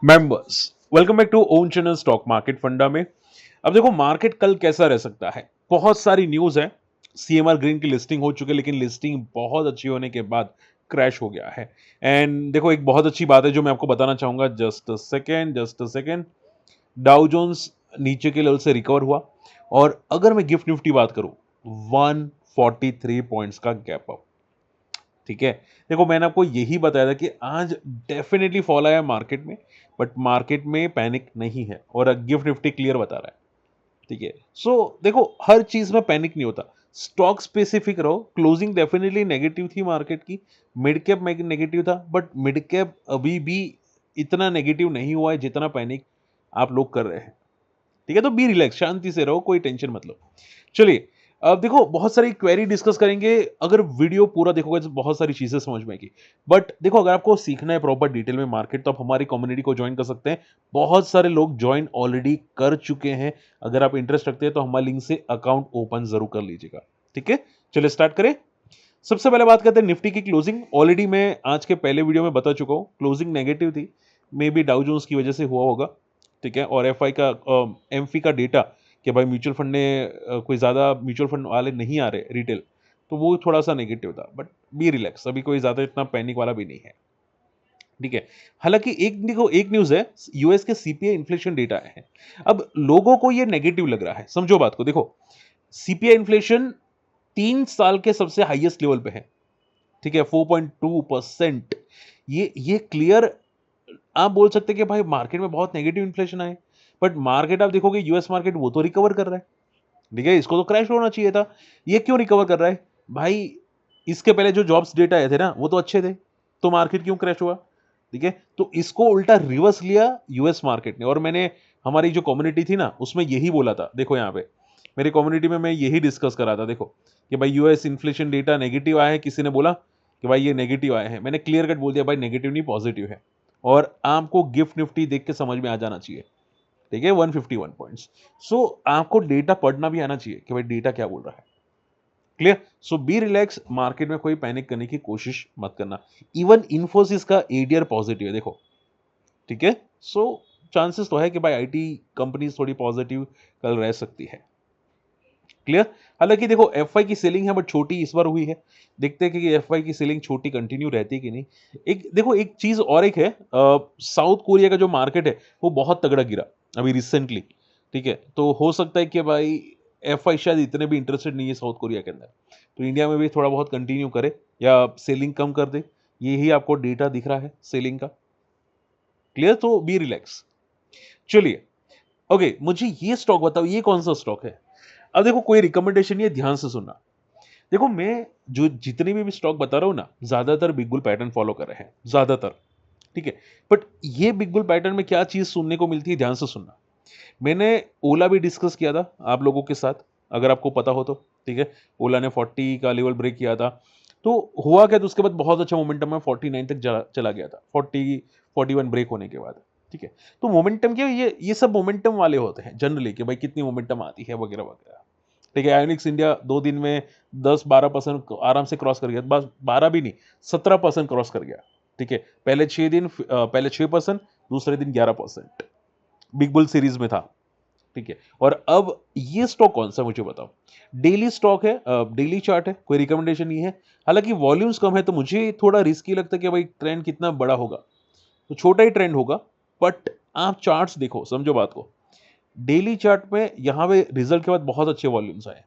Members, welcome back to own channel stock market funda में। अब देखो मार्केट कल कैसा रह सकता है। बहुत सारी न्यूज है। सीएमआर ग्रीन की लिस्टिंग हो चुकी है, लेकिन लिस्टिंग बहुत अच्छी होने के बाद क्रैश हो गया है। एंड देखो एक बहुत अच्छी बात है जो मैं आपको बताना चाहूंगा। Just a second. Dow Jones नीचे के लेवल से रिकवर हुआ, और अगर मैं गिफ्ट निफ्टी बात करूं, 143 पॉइंट्स का गैप अप। ठीक है, देखो मैंने आपको यही बताया था कि आज डेफिनेटली फॉल आया मार्केट में, बट मार्केट में पैनिक नहीं है और गिफ्ट निफ्टी क्लियर बता रहा है। ठीक है, सो देखो हर चीज में पैनिक नहीं होता। स्टॉक स्पेसिफिक रहो। क्लोजिंग डेफिनेटली नेगेटिव थी मार्केट की। मिड कैप नेगेटिव था, बट मिड कैप अभी भी इतना नेगेटिव नहीं हुआ है जितना पैनिक आप लोग कर रहे हैं। ठीक है, तो बी रिलैक्स, शांति से रहो, कोई टेंशन मत लो। चलिए, अब देखो बहुत सारी क्वेरी डिस्कस करेंगे। अगर वीडियो पूरा देखोगे तो बहुत सारी चीजें समझ में आएगी। बट देखो अगर आपको सीखना है प्रॉपर डिटेल में मार्केट, तो आप हमारी कम्युनिटी को ज्वाइन कर सकते हैं। बहुत सारे लोग ज्वाइन ऑलरेडी कर चुके हैं। अगर आप इंटरेस्ट रखते हैं तो हमारे लिंक से अकाउंट ओपन जरूर कर लीजिएगा। ठीक है, चलिए स्टार्ट करें। सबसे पहले बात करते हैं निफ्टी की क्लोजिंग। ऑलरेडी मैं आज के पहले वीडियो में बता चुका हूं, क्लोजिंग नेगेटिव थी। मे बी डाउ जोन्स की वजह से हुआ होगा। ठीक है, और एफ आई का एमफी का डेटा कि भाई म्यूचुअल फंड ने कोई ज़्यादा म्यूचुअल फंड वाले नहीं आ रहे रिटेल, तो वो थोड़ा सा नेगेटिव था। बट बी रिलैक्स, अभी कोई ज़्यादा इतना पैनिक वाला भी नहीं है। ठीक है, हालांकि एक देखो एक न्यूज़ है, यूएस के सीपीआई इन्फ्लेशन डेटा है। अब लोगों को ये नेगेटिव लग रहा है, समझो बात को। देखो सीपीआई इन्फ्लेशन 3 साल के सबसे हाईएस्ट लेवल पे है। ठीक है, 4.2%। ये क्लियर आप बोल सकते हैं कि भाई मार्केट में बहुत नेगेटिव इन्फ्लेशन आए, बट मार्केट आप देखोगे यूएस मार्केट वो तो रिकवर कर रहा है। ठीक है, इसको तो क्रैश होना चाहिए था। ये क्यों रिकवर कर रहा है भाई? इसके पहले जो जॉब्स डेटा आए थे ना, वो तो अच्छे थे, तो मार्केट क्यों क्रैश हुआ? ठीक है, तो इसको उल्टा रिवर्स लिया यूएस मार्केट ने। और मैंने हमारी जो कम्युनिटी थी ना उसमें यही बोला था। देखो यहाँ पे मेरी कम्युनिटी में मैं यही डिस्कस करा था। देखो कि भाई यूएस इन्फ्लेशन डेटा नेगेटिव आया है, किसी ने बोला कि भाई ये नेगेटिव आया है, मैंने क्लियर कट बोल दिया भाई नेगेटिव नहीं पॉजिटिव है। और आपको गिफ्ट निफ्टी देख के समझ में आ जाना चाहिए। ठीक है, 151 पॉइंट्स। सो आपको डेटा पढ़ना भी आना चाहिए कि भाई डेटा क्या बोल रहा है। Clear? So be relax, market में कोई पैनिक करने की कोशिश मत करना। इवन इन्फोसिस का एडीआर पॉजिटिव है, देखो। ठीक है, सो चांसेस तो है कि भाई आईटी कंपनीज थोड़ी पॉजिटिव कल रह सकती है। क्लियर? हालांकि देखो एफआई की सेलिंग है बट छोटी इस बार हुई है। देखते हैं कि एफआई की सेलिंग छोटी कंटिन्यू रहती है कि नहीं। एक देखो एक चीज और एक है, साउथ कोरिया का जो मार्केट है वो बहुत तगड़ा गिरा अभी रिसेंटली। ठीक है, तो हो सकता है कि भाई एफआई शायद इतने भी इंटरेस्टेड नहीं है साउथ कोरिया के अंदर, तो इंडिया में भी थोड़ा बहुत कंटिन्यू करे या सेलिंग कम कर दे। यही आपको डेटा दिख रहा है सेलिंग का। क्लियर? तो बी रिलैक्स। चलिए, ओके, मुझे ये स्टॉक बताओ, ये कौन सा स्टॉक है? अब देखो कोई रिकमेंडेशन नहीं है, ध्यान से सुनना। देखो मैं जो जितने भी स्टॉक बता रहा हूं ना, ज्यादातर बिग बुल पैटर्न फॉलो कर रहे हैं, ज्यादातर। ठीक है, बट ये बिग बुल पैटर्न में क्या चीज सुनने को मिलती है, ध्यान से सुनना। मैंने ओला भी डिस्कस किया था आप लोगों के साथ, अगर आपको पता हो तो। ठीक है, ओला ने 40 का लेवल ब्रेक किया था, तो हुआ क्या, तो उसके बाद बहुत अच्छा मोमेंटम में 49 तक चला गया था, 41 ब्रेक होने के बाद। ठीक है, तो मोमेंटम क्या, ये सब मोमेंटम वाले होते हैं जनरली कि भाई कितनी मोमेंटम आती है वगैरह वगैरह। ठीक है, आयोनिक्स इंडिया 2 दिन में 10-12% आराम से क्रॉस कर गया, बस 12 भी नहीं, 17% क्रॉस कर गया। ठीक है, पहले 6 दिन पहले 6%, दूसरे दिन 11% बिग बुल सीरीज में था। ठीक है, और अब ये स्टॉक कौन सा मुझे बताओ। डेली स्टॉक है, डेली चार्ट है, कोई रिकमेंडेशन नहीं है। हालांकि वॉल्यूम्स कम है तो मुझे थोड़ा रिस्की लगता है कि भाई ट्रेंड कितना बड़ा होगा, तो छोटा ही ट्रेंड होगा। बट आप चार्ट्स देखो, समझो बात को। डेली चार्ट में यहां पे रिजल्ट के बाद बहुत अच्छे वॉल्यूम्स आए।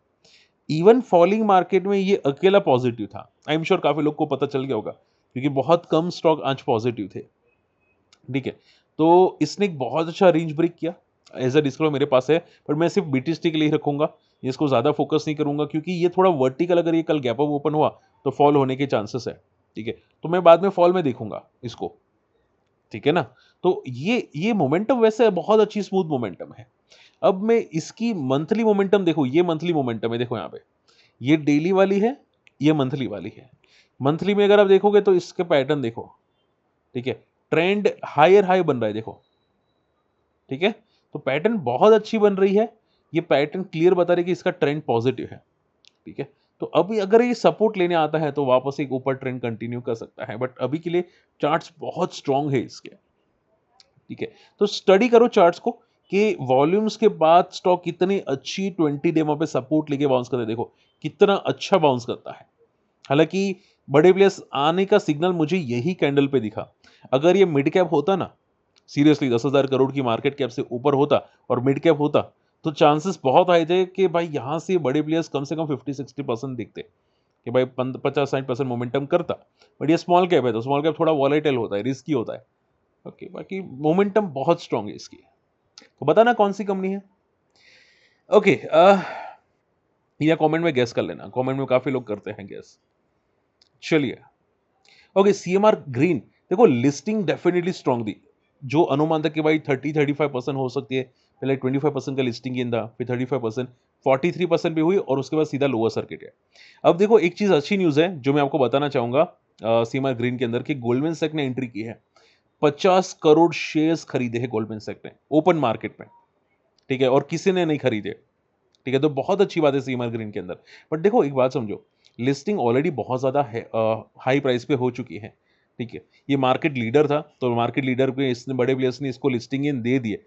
इवन फॉलिंग मार्केट में ये अकेला पॉजिटिव था। आई एम श्योर काफी लोग को पता चल गया होगा, क्योंकि बहुत कम स्टॉक आज पॉजिटिव थे। ठीक है, तो इसने एक बहुत अच्छा रेंज ब्रेक किया। एज अ डिस्क्लोजर मेरे पास है, पर मैं सिर्फ बीटीएसटी के लिए ही रखूंगा, इसको ज्यादा फोकस नहीं करूंगा, क्योंकि ये थोड़ा वर्टिकल, अगर ये कल गैप अप ओपन हुआ तो फॉल होने के चांसेस है। ठीक है, तो मैं बाद में फॉल में देखूंगा इसको। ठीक है ना? तो ये मोमेंटम वैसे बहुत अच्छी स्मूथ मोमेंटम है। अब मैं इसकी मंथली मोमेंटम देखो, ये मंथली मोमेंटम है, देखो यहाँ पे। ये डेली वाली है, ये मंथली वाली है। मंथली में अगर आप देखोगे तो इसके पैटर्न देखो। ठीक है, ट्रेंड हायर हाई बन रहा है, देखो। ठीक है, तो पैटर्न बहुत अच्छी बन रही है। ये पैटर्न क्लियर बता रही है कि इसका ट्रेंड पॉजिटिव है। ठीक है, तो अभी अगर ये सपोर्ट लेने आता है तो वापस एक ऊपर ट्रेंड कंटिन्यू कर सकता है, बट अभी के लिए चार्ट्स बहुत स्ट्रांग है इसके। ठीक है? तो स्टडी करो चार्ट्स को कि वॉल्यूम्स के बाद स्टॉक कितनी अच्छी 20 डे वहाँ पे सपोर्ट लेके बाउंस करता है, देखो कितना अच्छा बाउंस करता है। हालाँकि बड़े प्लेयर्स आने का सिग्नल मुझे यही कैंडल पे दिखा। अगर ये मिड कैप होता ना, सीरियसली 10,000 करोड़ की मार्केट कैप से ऊपर होता और मिड कैप होता, तो चांसेस बहुत हाई थे कि भाई यहाँ से बड़े प्लेयर्स कम से कम 50-60% दिखते, कि भाई 50-60% मोमेंटम करता। बट ये स्मॉल कैप है, तो स्मॉल कैप थोड़ा वॉलेटाइल होता है, रिस्की होता है। ओके, बाकी मोमेंटम बहुत स्ट्रांग है इसकी। तो बताना कौन सी कंपनी है? ओके, या कमेंट में गेस कर लेना, कमेंट में काफ़ी लोग करते हैं गेस। चलिए, ओके, सीएमआर ग्रीन, देखो लिस्टिंग डेफिनेटली स्ट्रांग दी। जो अनुमान था कि भाई 30-35% हो सकती है, पहले 25% का लिस्टिंग गेन था, फिर 35%, 43% भी हुई और उसके बाद सीधा लोअर सर्किट है। अब देखो एक चीज़ अच्छी न्यूज़ है जो मैं आपको बताना चाहूँगा सीएमआर ग्रीन के अंदर, कि गोल्डमैन सैक्स ने एंट्री की है। 50 करोड़ शेयर्स खरीदे हैं गोल्डमैन सैक्स ने ओपन मार्केट में, ठीक है? और किसी ने नहीं खरीदे, ठीक है? तो बहुत अच्छी बात है सीएमआर ग्रीन के अंदर। बट देखो एक बात समझो, लिस्टिंग ऑलरेडी बहुत ज़्यादा हाई प्राइस पे हो चुकी है, ठीक है? ये मार्केट लीडर था, तो मार्केट लीडर पे इसने बड़े प्लेयर्स ने इसको लिस्टिंग इन दे दिए।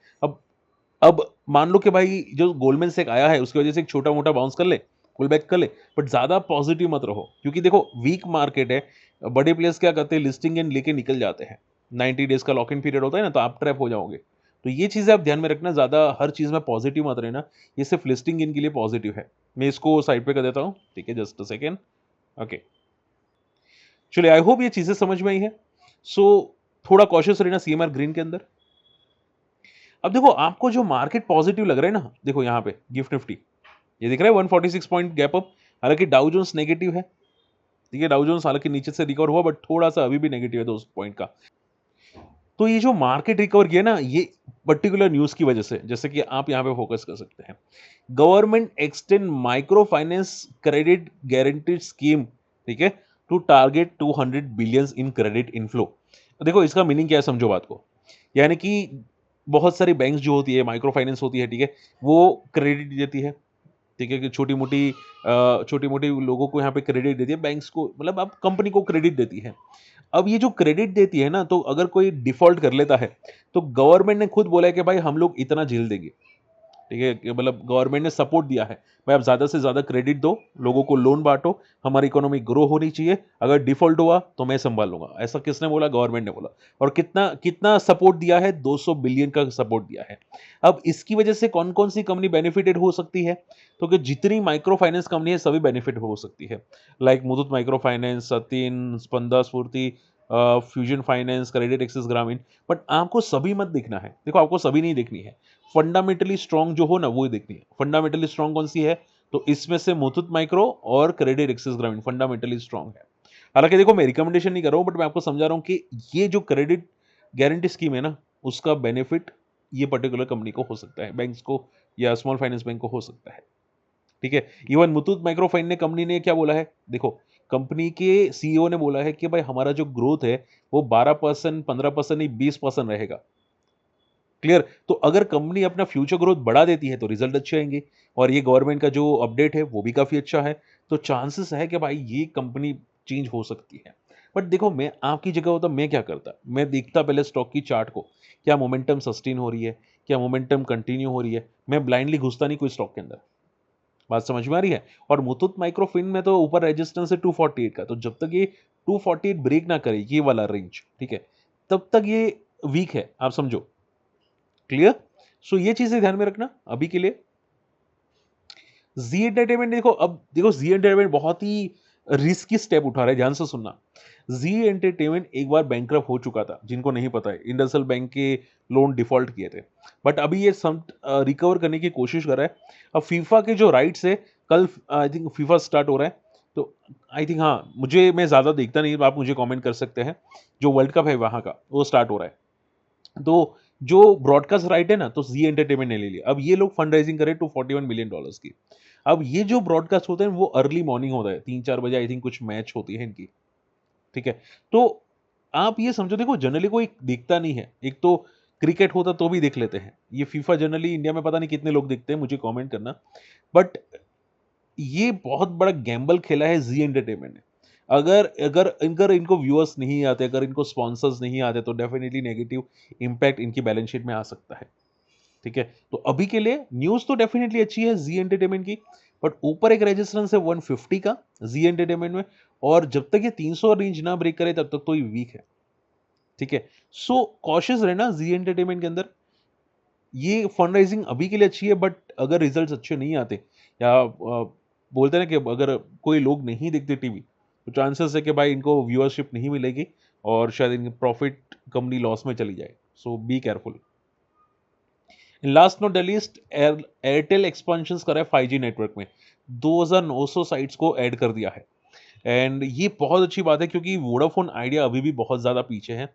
अब मान लो कि भाई जो गोल्डमैन सैक्स आया है उसकी वजह से एक छोटा-मोटा बाउंस कर ले, पुल बैक कर ले, बट ज़्यादा पॉजिटिव मत रहो, क्योंकि देखो वीक मार्केट है, बड़े प्लेयर्स क्या करते हैं, लिस्टिंग इन लेके निकल जाते हैं। 90 डेज़ का लॉक इन पीरियड होता है ना, तो आप ट्रैप हो जाओगे। तो ये चीज़ें आप ध्यान में रखना, ज़्यादा हर चीज़ में पॉजिटिव मत रहना, ये सिर्फ लिस्टिंग इन के लिए पॉजिटिव है। मैं इसको साइड पे कर देता हूँ, ठीक है? Just a second. ओके, चलिए, आई होप ये चीज़ें समझ में आई हैं। सो थोड़ा कॉशियस रहना सीएमआर ग्रीन के अंदर। अब देखो आपको जो मार्केट पॉजिटिव लग रहा है ना, देखो यहाँ पे गिफ्ट निफ्टी, ये दिख रहा है 146 पॉइंट गैप अप। हालांकि डाउ जोन्स नेगेटिव है, ठीक है? डाउ जोन्स हालांकि नीचे से रिकवर हुआ, बट थोड़ा सा अभी भी नेगेटिव है 2 पॉइंट का। तो ये जो मार्केट रिकवर किया ना, ये पर्टिकुलर न्यूज़ की वजह से, जैसे कि आप यहाँ पे फोकस कर सकते हैं। Government extend micro finance credit guarantee scheme, ठीक है? To target 200 billions in credit inflow. देखो इसका मीनिंग क्या है, समझो बात को। यानी कि बहुत सारी बैंक्स जो होती है, माइक्रो फाइनेंस होती है, ठीक है? वो क्रेडिट देती है, ठीक है? कि छोटी-मोटी लोगों को यहाँ पे क्रेडिट देती है, बैंक्स को, मतलब अब कंपनी को क्रेडिट देती है। अब ये जो क्रेडिट देती है ना, तो अगर कोई डिफ़ॉल्ट कर लेता है, तो गवर्नमेंट ने खुद बोला है कि भाई हम लोग इतना झेल देंगे। ठीक है? कि मतलब गवर्नमेंट ने सपोर्ट दिया है, भाई आप ज़्यादा से ज़्यादा क्रेडिट दो, लोगों को लोन बाँटो, हमारी इकोनॉमी ग्रो होनी चाहिए, अगर डिफ़ॉल्ट हुआ तो मैं सँभाल लूँगा। ऐसा किसने बोला? गवर्नमेंट ने बोला। और कितना कितना सपोर्ट दिया है? 200 बिलियन का सपोर्ट दिया है। अब इसकी वजह से कौन-कौन सी कंपनी बेनिफिटेड हो सकती है? तो कि जितनी माइक्रो फाइनेंस कंपनी है सभी बेनिफिट हो सकती है। लाइक मुथूट माइक्रो फाइनेंस, सतिन, स्पंदा स्फूर्ति, फ्यूजन फाइनेंस, क्रेडिट एक्सिस ग्रामीण। बट आपको सभी मत दिखना है। देखो आपको सभी नहीं देखनी है। फंडामेंटली स्ट्रांग जो हो ना, वो ही देखनी है। फंडामेंटली स्ट्रांग कौन सी है? तो इसमें से मुथूट माइक्रो और क्रेडिट एक्सिस ग्रामीण फंडामेंटली स्ट्रांग है। हालांकि देखो मैं रिकमेंडेशन नहीं कर रहा हूं, बट मैं आपको समझा रहा हूं कि ये जो क्रेडिट गारंटी स्कीम है ना, उसका बेनिफिट ये पर्टिकुलर कंपनी को हो सकता है, बैंक्स को या स्मॉल फाइनेंस बैंक को हो सकता है। ठीक है? इवन मुथूट माइक्रो फाइन ने कंपनी ने क्या बोला है? देखो, कंपनी के सीईओ ने बोला है कि भाई हमारा जो ग्रोथ है वो 12%, 15% नहीं 20% रहेगा। क्लियर? तो अगर कंपनी अपना फ्यूचर ग्रोथ बढ़ा देती है तो रिजल्ट अच्छे आएंगे, और ये गवर्नमेंट का जो अपडेट है वो भी काफी अच्छा है। तो चांसेस है कि भाई ये कंपनी चेंज हो सकती है। बट देखो मैं आपकी जगह होता मैं क्या करता? मैं देखता पहले स्टॉक की चार्ट को, क्या मोमेंटम सस्टेन हो रही है, क्या मोमेंटम कंटिन्यू हो रही है। मैं ब्लाइंडली घुसता नहीं कोई स्टॉक के अंदर। बात समझ में आ रही है? और मुथूट माइक्रोफिन में तो ऊपर रेजिस्टेंस है 248 का, तो जब तक ये 248 ब्रेक ना करे, ये वाला रेंज, ठीक है, तब तक ये वीक है, आप समझो। क्लियर? सो ये चीजें ध्यान में रखना अभी के लिए। जी एंटरटेनमेंट, देखो अब देखो जी एंटरटेनमेंट बहुत ही रिस्की स्टेप उठा रहा है, ध्यान से सुनना। जी एंटरटेनमेंट एक बार बैंकरप्ट हो चुका था, जिनको नहीं पता है, इंडसइंड बैंक के लोन डिफॉल्ट किए थे, बट अभी ये सम रिकवर करने की कोशिश कर रहा है। अब फीफा के जो राइट्स है, कल आई थिंक फीफा स्टार्ट हो रहा है, तो आई थिंक, हाँ, मुझे मैं ज्यादा देखता नहीं, आप मुझे कमेंट कर सकते हैं। जो वर्ल्ड कप है वहां का वो स्टार्ट हो रहा है, तो जो ब्रॉडकास्ट राइट है ना, तो जी एंटरटेनमेंट ने ले लिया। अब ये लोग फंड राइजिंग करे $241 मिलियन की। अब ये जो ब्रॉडकास्ट होते हैं वो अर्ली मॉर्निंग होता है, 3-4 बजे आई थिंक कुछ मैच होती है इनकी। ठीक है? तो आप ये समझो, देखो जनरली कोई देखता नहीं है। एक तो क्रिकेट होता तो भी देख लेते हैं। ये फीफा जनरली इंडिया में पता नहीं कितने लोग देखते हैं, मुझे कमेंट करना। बट ये बहुत बड़ा गैम्बल खेला है जी एंटरटेनमेंट ने। अगर अगर अगर इनको व्यूअर्स नहीं आते, अगर इनको स्पॉन्सर्स नहीं आते तो डेफिनिटली नेगेटिव इम्पैक्ट इनकी बैलेंस शीट में आ सकता है। ठीक है, तो अभी के लिए न्यूज़ तो डेफिनिटली अच्छी है जी एंटरटेनमेंट की, बट ऊपर एक रेजिस्टेंस है 150 का जी एंटरटेनमेंट में, और जब तक ये 300 रेंज ना ब्रेक करे तब तक तो ये वीक है। ठीक है, सो कॉशियस रहना जी एंटरटेनमेंट के अंदर। ये फंड राइजिंग अभी के लिए अच्छी है, बट अगर रिजल्ट्स अच्छे नहीं आते या बोलते हैं ना कि अगर कोई लोग नहीं देखते टीवी, तो चांसेस है कि भाई इनको व्यूअरशिप नहीं मिलेगी और शायद इनकी प्रॉफिट कंपनी लॉस में चली जाए। So be careful. Last not the least, Airtel expansion करा है 5G नेटवर्क में, 2900 साइट्स को ऐड कर दिया है। एंड ये बहुत अच्छी बात है क्योंकि वोडाफोन आइडिया अभी भी बहुत ज़्यादा पीछे है,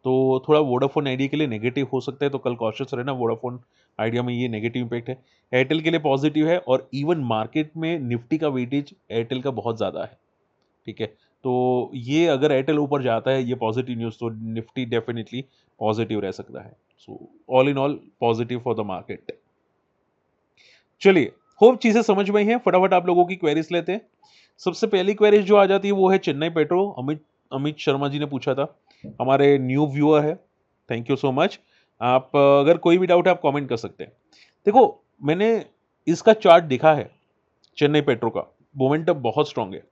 तो थोड़ा वोडाफोन आइडिया के लिए नेगेटिव हो सकता है, तो कल कॉशियस रहना, वोडाफोन आइडिया में ये नेगेटिव इम्पैक्ट है। एयरटेल के लिए पॉजिटिव है, और इवन मार्केट में निफ्टी का वेटेज एयरटेल का बहुत ज़्यादा है। ठीक है, तो ये अगर एयरटेल ऊपर जाता है, ये पॉजिटिव न्यूज़, तो निफ्टी डेफिनेटली पॉजिटिव रह सकता है। So all in all positive for the market. चलिए, होप चीज़ें समझ में आई हैं, फटाफट आप लोगों की क्वेरीज लेते हैं। सबसे पहली क्वेरीज जो आ जाती है वो है चेन्नई पेट्रो। अमित अमित शर्मा जी ने पूछा था, हमारे न्यू व्यूअर है, थैंक यू सो मच। आप अगर कोई भी डाउट है आप कमेंट कर सकते हैं। देखो, मैंने इसका चार्ट देखा है चेन्नई पेट्रो का, मोमेंटम बहुत स्ट्रांग है,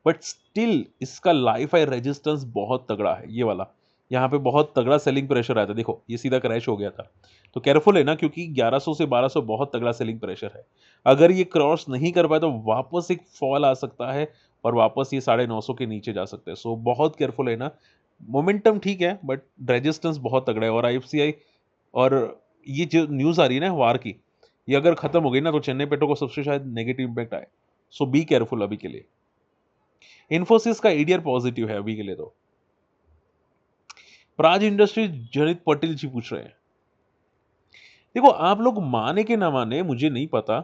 बट स्टिल इसका लाइफ हाई रेजिस्टेंस बहुत तगड़ा है, ये वाला। यहाँ पे बहुत तगड़ा सेलिंग प्रेशर आया था, देखो ये सीधा क्रैश हो गया था। तो केयरफुल है ना, क्योंकि 1100 से 1200 बहुत तगड़ा सेलिंग प्रेशर है। अगर ये क्रॉस नहीं कर पाए तो वापस एक फॉल आ सकता है, और वापस ये 950 के नीचे जा सकते हैं। सो बहुत केयरफुल है ना। मोमेंटम ठीक है, बट रेजिस्टेंस बहुत तगड़ा है। और आईएफसीआई, और ये जो न्यूज़ आ रही है ना वार की, ये अगर खत्म हो गई ना तो चेन्नई पेट्रो को सबसे शायद नेगेटिव इम्पैक्ट आए। सो बी केयरफुल अभी के लिए। इन्फोसिस का एडीआर पॉजिटिव है अभी के लिए तो। प्राज इंडस्ट्रीज, जनित पटेल जी पूछ रहे हैं। देखो, आप लोग माने कि ना माने मुझे नहीं पता,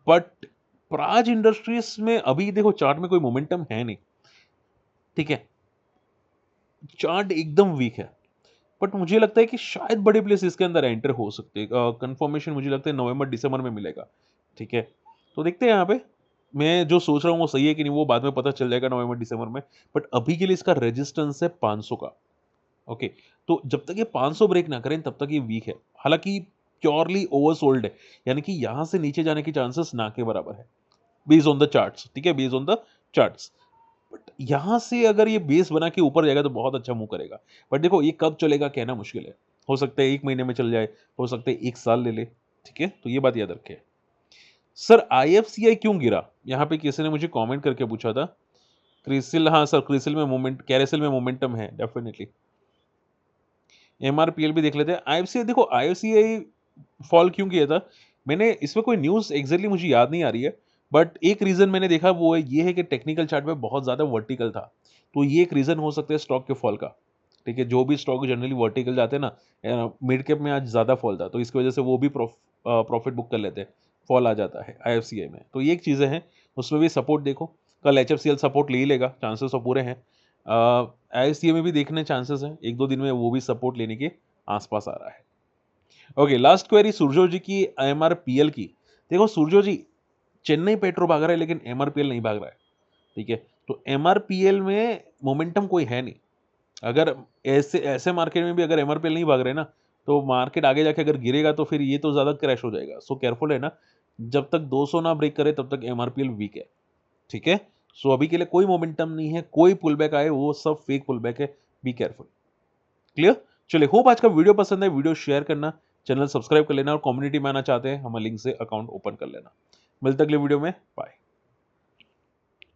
बट प्राज इंडस्ट्रीज में अभी देखो चार्ट में कोई मोमेंटम है नहीं। ठीक है, चार्ट एकदम वीक है, बट मुझे लगता है कि शायद बड़े प्लेस इसके अंदर एंटर हो सकते हैं। कंफर्मेशन मुझे लगता है नवंबर दिसंबर में मिलेगा। ठीक है, तो देखते हैं यहाँ पे। मैं जो सोच रहा हूँ वो सही है कि नहीं वो बाद में पता चल जाएगा नवंबर दिसंबर में, बट अभी के लिए इसका रेजिस्टेंस है 500 का। ओके, तो जब तक ये 500 ब्रेक ना करें तब तक ये वीक है। हालांकि प्योरली ओवरसोल्ड है, यानी कि यहां से नीचे जाने की चांसेस ना के बराबर है, बेस्ड ऑन द चार्ट्स। ठीक है, based on the charts. But यहां से अगर ये बेस बना के ऊपर जाएगा तो बहुत अच्छा मूव करेगा। बट देखो ये कब चलेगा कहना मुश्किल है, हो सकता है 1 महीने में चल जाए, हो सकता है 1 साल ले ले। ठीक है, तो ये बात याद रखें। सर आईएफसीआई क्यों गिरा, यहाँ पे किसी ने मुझे कमेंट करके पूछा था। क्रिसिल, हाँ सर, क्रिसिल में मोमेंट, कैरेसिल में मोमेंटम है डेफिनेटली। एमआरपीएल भी देख लेते हैं। आईएफसीआई, देखो आईएफसीआई फॉल क्यों किया था, मैंने इसमें कोई न्यूज़ एग्जैक्टली मुझे याद नहीं आ रही है, बट एक रीज़न मैंने देखा वो है ये है कि टेक्निकल चार्ट में बहुत ज़्यादा वर्टिकल था, तो ये एक रीज़न हो सकता है स्टॉक के फॉल का। ठीक है, जो भी स्टॉक जनरली वर्टिकल जाते हैं ना, मिड कैप में आज ज़्यादा फॉल था, तो इसकी वजह से वो भी प्रॉफिट बुक कर लेते हैं, फॉल आ जाता है आईएफसीआई में। तो ये एक चीज़ें हैं, उसमें भी सपोर्ट देखो, कल एचएफसीएल सपोर्ट ले ही लेगा, चांसेस तो पूरे हैं। आईएफसीआई में भी देखने चांसेस हैं, 1-2 दिन में वो भी सपोर्ट लेने के आसपास आ रहा है। ओके, लास्ट क्वेरी सुरजो जी की एमआरपीएल की। देखो सुरजो जी, चेन्नई पेट्रो भाग रहा है लेकिन एमआरपीएल नहीं भाग रहा है। ठीक है, तो एमआरपीएल में मोमेंटम कोई है नहीं। अगर ऐसे ऐसे मार्केट में भी अगर एमआरपीएल नहीं भाग रहे ना, तो मार्केट आगे जाके अगर गिरेगा तो फिर ये तो ज़्यादा क्रैश हो जाएगा। सो केयरफुल है ना, जब तक 200 ना ब्रेक करे तब तक एमआरपीएल वीक है। ठीक है, सो अभी के लिए कोई मोमेंटम नहीं है, कोई पुल बैक आए वो सब फेक पुल बैक है, बी केयरफुल। क्लियर? चलिए, होप आज का वीडियो पसंद है, वीडियो शेयर करना, चैनल सब्सक्राइब कर लेना, और कम्युनिटी में आना चाहते हैं हमारे लिंक से अकाउंट ओपन कर लेना। मिलते अगले वीडियो में, बाय।